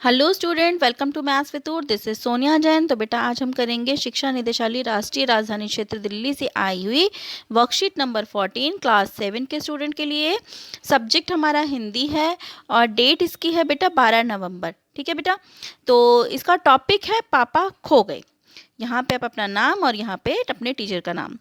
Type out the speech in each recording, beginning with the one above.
Hello student, welcome to maths with your. This is Sonia Jain. तो बेटा आज हम करेंगे शिक्षा निदेशालय राष्ट्रीय राजधानी क्षेत्र दिल्ली से आई हुई वर्कशीट नंबर 14 क्लास 7 के स्टूडेंट के लिए। सब्जेक्ट हमारा हिंदी है और डेट इसकी है बेटा 12 नवंबर। ठीक है बेटा, तो इसका टॉपिक है पापा खो गए। यहाँ पे आप अपना नाम और यहाँ पे अपने टीचर का नाम।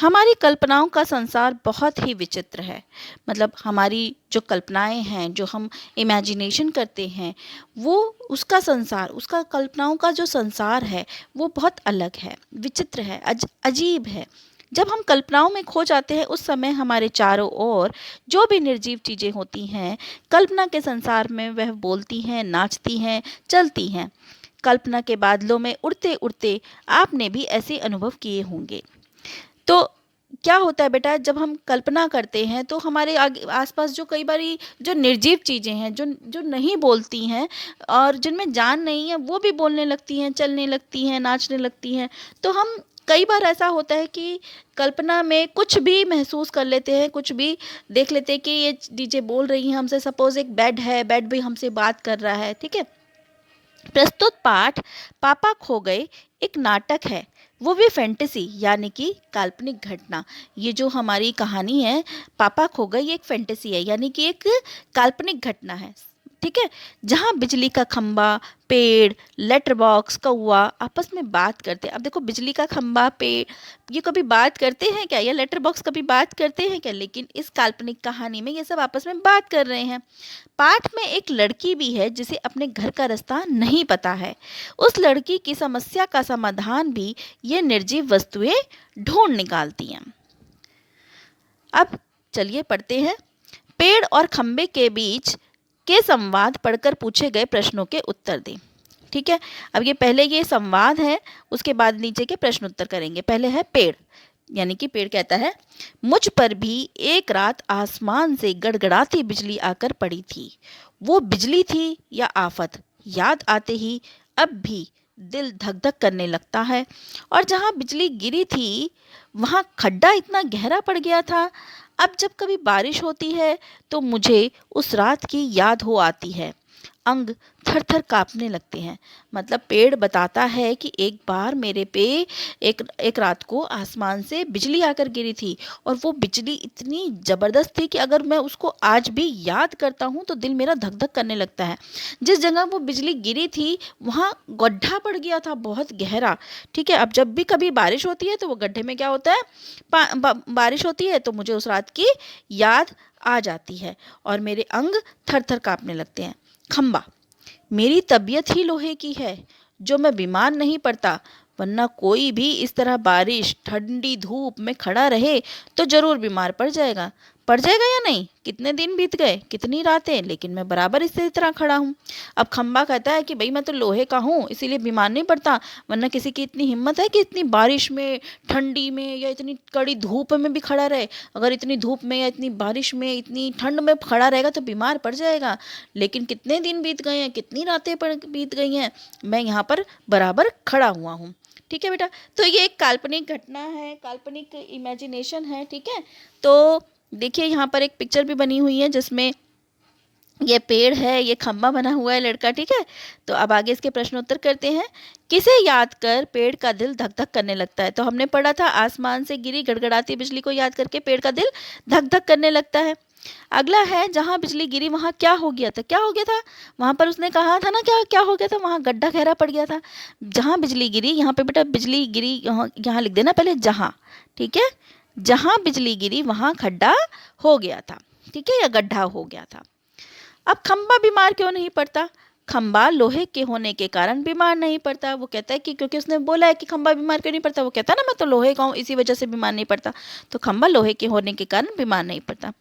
हमारी कल्पनाओं का संसार बहुत ही विचित्र है। मतलब हमारी जो कल्पनाएं हैं, जो हम इमेजिनेशन करते हैं, वो उसका संसार, उसका कल्पनाओं का जो संसार है वो बहुत अलग है, विचित्र है, अजीब है। जब हम कल्पनाओं में खो जाते हैं उस समय हमारे चारों ओर जो भी निर्जीव चीज़ें होती हैं, कल्पना के संसार में वह बोलती हैं, नाचती हैं, चलती हैं। कल्पना के बादलों में उड़ते उड़ते आपने भी ऐसे अनुभव किए होंगे। तो क्या होता है बेटा, जब हम कल्पना करते हैं तो हमारे आगे आसपास जो कई बारी जो निर्जीव चीज़ें हैं, जो जो नहीं बोलती हैं और जिनमें जान नहीं है, वो भी बोलने लगती हैं, चलने लगती हैं, नाचने लगती हैं। तो हम कई बार ऐसा होता है कि कल्पना में कुछ भी महसूस कर लेते हैं, कुछ भी देख लेते हैं कि ये चीज़ें बोल रही हैं हमसे। सपोज एक बेड है, बेड भी हमसे बात कर रहा है। ठीक है, प्रस्तुत पाठ पापा खो गए एक नाटक है, वो भी फैंटेसी यानी कि काल्पनिक घटना। ये जो हमारी कहानी है पापा खो गए, ये एक फैंटेसी है, यानी कि एक काल्पनिक घटना है। ठीक है, जहाँ बिजली का खंबा, पेड़, लेटर बॉक्स, कौवा आपस में बात करते हैं। अब देखो, बिजली का खंबा, पेड़, ये कभी बात करते हैं क्या? या लेटर बॉक्स कभी बात करते हैं क्या? लेकिन इस काल्पनिक कहानी में ये सब आपस में बात कर रहे हैं। पाठ में एक लड़की भी है जिसे अपने घर का रास्ता नहीं पता है। उस लड़की की समस्या का समाधान भी ये निर्जीव वस्तुएं ढूंढ निकालती हैं। अब चलिए पढ़ते हैं। पेड़ और खंबे के बीच के संवाद पढ़कर पूछे गए प्रश्नों के उत्तर दें। ठीक है, अब ये पहले ये संवाद है, उसके बाद नीचे के प्रश्न उत्तर करेंगे। पहले है पेड़, यानी कि पेड़ कहता है, मुझ पर भी एक रात आसमान से गड़गड़ाती बिजली आकर पड़ी थी। वो बिजली थी या आफत, याद आते ही अब भी दिल धक धक करने लगता है। और जहाँ बिजली गिरी थी वहाँ खड्डा इतना गहरा पड़ गया था। अब जब कभी बारिश होती है तो मुझे उस रात की याद हो आती है, अंग थर थर कांपने लगते हैं। मतलब पेड़ बताता है कि एक बार मेरे पे एक रात को आसमान से बिजली आकर गिरी थी, और वो बिजली इतनी ज़बरदस्त थी कि अगर मैं उसको आज भी याद करता हूँ तो दिल मेरा धक धक करने लगता है। जिस जगह वो बिजली गिरी थी वहाँ गड्ढा पड़ गया था, बहुत गहरा। ठीक है, अब जब भी कभी बारिश होती है तो वो गड्ढे में क्या होता है, बारिश होती है तो मुझे उस रात की याद आ जाती है और मेरे अंग थर थर कांपने लगते हैं। खंबा, मेरी तबीयत ही लोहे की है, जो मैं बीमार नहीं पड़ता, वरना कोई भी इस तरह बारिश, ठंडी धूप में खड़ा रहे तो जरूर बीमार पड़ जाएगा या नहीं। कितने दिन बीत गए, कितनी रातें, लेकिन मैं बराबर इसी तरह खड़ा हूँ। अब खंबा कहता है कि भाई मैं तो लोहे का हूँ, इसीलिए बीमार नहीं पड़ता, वरना किसी की इतनी हिम्मत है कि इतनी बारिश में, ठंडी में या इतनी कड़ी धूप में भी खड़ा रहे। अगर इतनी धूप में या इतनी बारिश में, इतनी ठंड में खड़ा रहेगा तो बीमार पड़ जाएगा। लेकिन कितने दिन बीत गए हैं, कितनी रातें बीत गई हैं, मैं यहाँ पर बराबर खड़ा हुआ हूँ। ठीक है बेटा, तो ये एक काल्पनिक घटना है, काल्पनिक इमेजिनेशन है। ठीक है, तो देखिए यहाँ पर एक पिक्चर भी बनी हुई है जिसमें ये पेड़ है, ये खंबा बना हुआ है, लड़का। ठीक है, तो अब आगे इसके प्रश्न उत्तर करते हैं। किसे याद कर पेड़ का दिल धक धक करने लगता है? तो हमने पढ़ा था, आसमान से गिरी गड़गड़ाती बिजली को याद करके पेड़ का दिल धक धक करने लगता है। अगला है, जहाँ बिजली गिरी वहाँ क्या हो गया था? क्या हो गया था वहाँ पर? उसने कहा था ना, क्या क्या हो गया था? वहाँ गड्ढा गहरा पड़ गया था। जहाँ बिजली गिरी, यहाँ पे बेटा बिजली गिरी, यहाँ लिख देना पहले जहाँ। ठीक है, जहाँ बिजली गिरी वहाँ खड्डा हो गया था। ठीक है, या गड्ढा हो गया था। अब खंबा बीमार क्यों नहीं पड़ता? खंबा लोहे के होने के कारण बीमार नहीं पड़ता। वो कहता है कि क्योंकि उसने बोला है कि खंबा बीमार क्यों नहीं पड़ता, वो कहता है ना मैं तो लोहे का हूँ, इसी वजह से बीमार नहीं पड़ता। तो खंबा लोहे के होने के कारण बीमार नहीं पड़ता।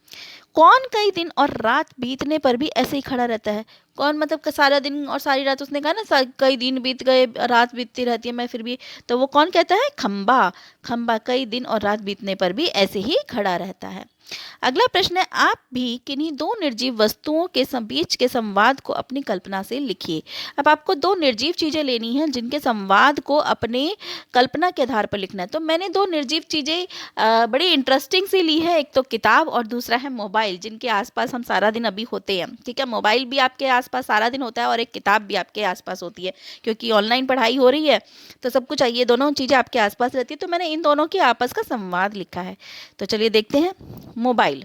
कौन कई दिन और रात बीतने पर भी ऐसे ही खड़ा रहता है? कौन, मतलब सारा दिन और सारी रात, उसने कहा ना कई दिन बीत गए, रात बीतती रहती है, मैं फिर भी, तो वो कौन कहता है? खंबा। खंबा कई दिन और रात बीतने पर भी ऐसे ही खड़ा रहता है। अगला प्रश्न है, आप भी किन्हीं दो निर्जीव वस्तुओं के बीच के संवाद को अपनी कल्पना से लिखिए। अब आपको दो निर्जीव चीज़ें लेनी हैं जिनके संवाद को अपने कल्पना के आधार पर लिखना है। तो मैंने दो निर्जीव चीज़ें बड़ी इंटरेस्टिंग सी ली है, एक तो किताब और दूसरा है मोबाइल, जिनके आसपास हम सारा दिन अभी होते हैं। ठीक है, मोबाइल भी आपके आसपास सारा दिन होता है और एक किताब भी आपके आसपास होती है, क्योंकि ऑनलाइन पढ़ाई हो रही है तो सब कुछ ये दोनों चीज़ें आपके आसपास रहती है। तो मैंने इन दोनों के आपस का संवाद लिखा है। तो चलिए देखते हैं। मोबाइल,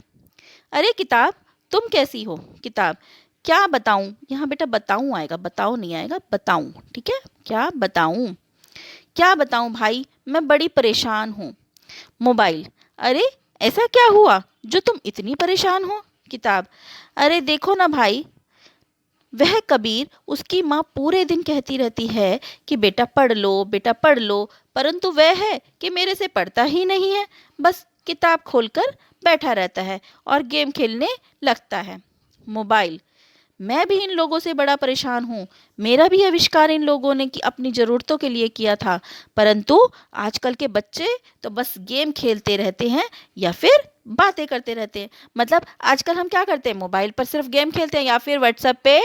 अरे किताब तुम कैसी हो। किताब, क्या बताऊं। यहाँ बेटा बताऊं आएगा, बताओ नहीं आएगा, बताऊं। ठीक है, क्या बताऊं भाई, मैं बड़ी परेशान हूँ। मोबाइल, अरे ऐसा क्या हुआ जो तुम इतनी परेशान हो। किताब, अरे देखो ना भाई, वह कबीर, उसकी माँ पूरे दिन कहती रहती है कि बेटा पढ़ लो, बेटा पढ़ लो, परंतु वह है कि मेरे से पढ़ता ही नहीं है, बस किताब खोलकर बैठा रहता है और गेम खेलने लगता है। मोबाइल, मैं भी इन लोगों से बड़ा परेशान हूँ। मेरा भी आविष्कार इन लोगों ने अपनी ज़रूरतों के लिए किया था, परंतु आजकल के बच्चे तो बस गेम खेलते रहते हैं या फिर बातें करते रहते हैं। मतलब आजकल हम क्या करते हैं, मोबाइल पर सिर्फ गेम खेलते हैं या फिर व्हाट्सएप पे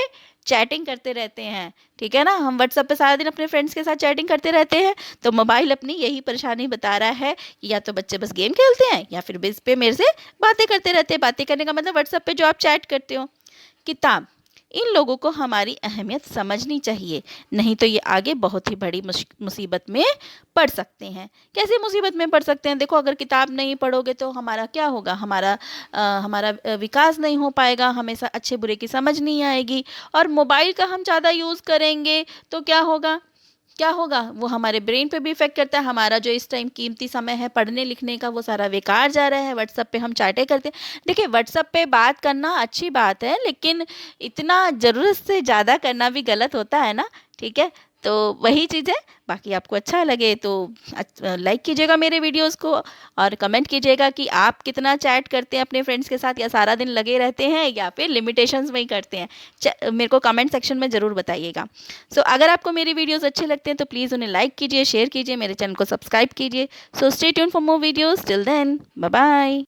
चैटिंग करते रहते हैं। ठीक है ना, हम व्हाट्सएप पे सारा दिन अपने फ्रेंड्स के साथ चैटिंग करते रहते हैं। तो मोबाइल अपनी यही परेशानी बता रहा है कि या तो बच्चे बस गेम खेलते हैं या फिर इस पे मेरे से बातें करते रहते हैं। बातें करने का मतलब व्हाट्सएप पे जो आप चैट करते हो। किताब, इन लोगों को हमारी अहमियत समझनी चाहिए, नहीं तो ये आगे बहुत ही बड़ी मुसीबत में पड़ सकते हैं। कैसे मुसीबत में पड़ सकते हैं, देखो अगर किताब नहीं पढ़ोगे तो हमारा क्या होगा, हमारा विकास नहीं हो पाएगा, हमें अच्छे बुरे की समझ नहीं आएगी। और मोबाइल का हम ज़्यादा यूज़ करेंगे तो क्या होगा, वो हमारे ब्रेन पे भी इफेक्ट करता है। हमारा जो इस टाइम कीमती समय है पढ़ने लिखने का, वो सारा बेकार जा रहा है। व्हाट्सएप पे हम चैटें करते हैं। देखिए व्हाट्सएप पे बात करना अच्छी बात है, लेकिन इतना ज़रूरत से ज़्यादा करना भी गलत होता है ना। ठीक है, तो वही चीज़ है। बाकी आपको अच्छा लगे तो लाइक कीजिएगा मेरे वीडियोस को और कमेंट कीजिएगा कि आप कितना चैट करते हैं अपने फ्रेंड्स के साथ, या सारा दिन लगे रहते हैं या फिर लिमिटेशंस में ही करते हैं। मेरे को कमेंट सेक्शन में ज़रूर बताइएगा। सो अगर आपको मेरी वीडियोस अच्छे लगते हैं तो प्लीज़ उन्हें लाइक कीजिए, शेयर कीजिए, मेरे चैनल को सब्सक्राइब कीजिए। So stay tune for more videos. Till then, bye bye.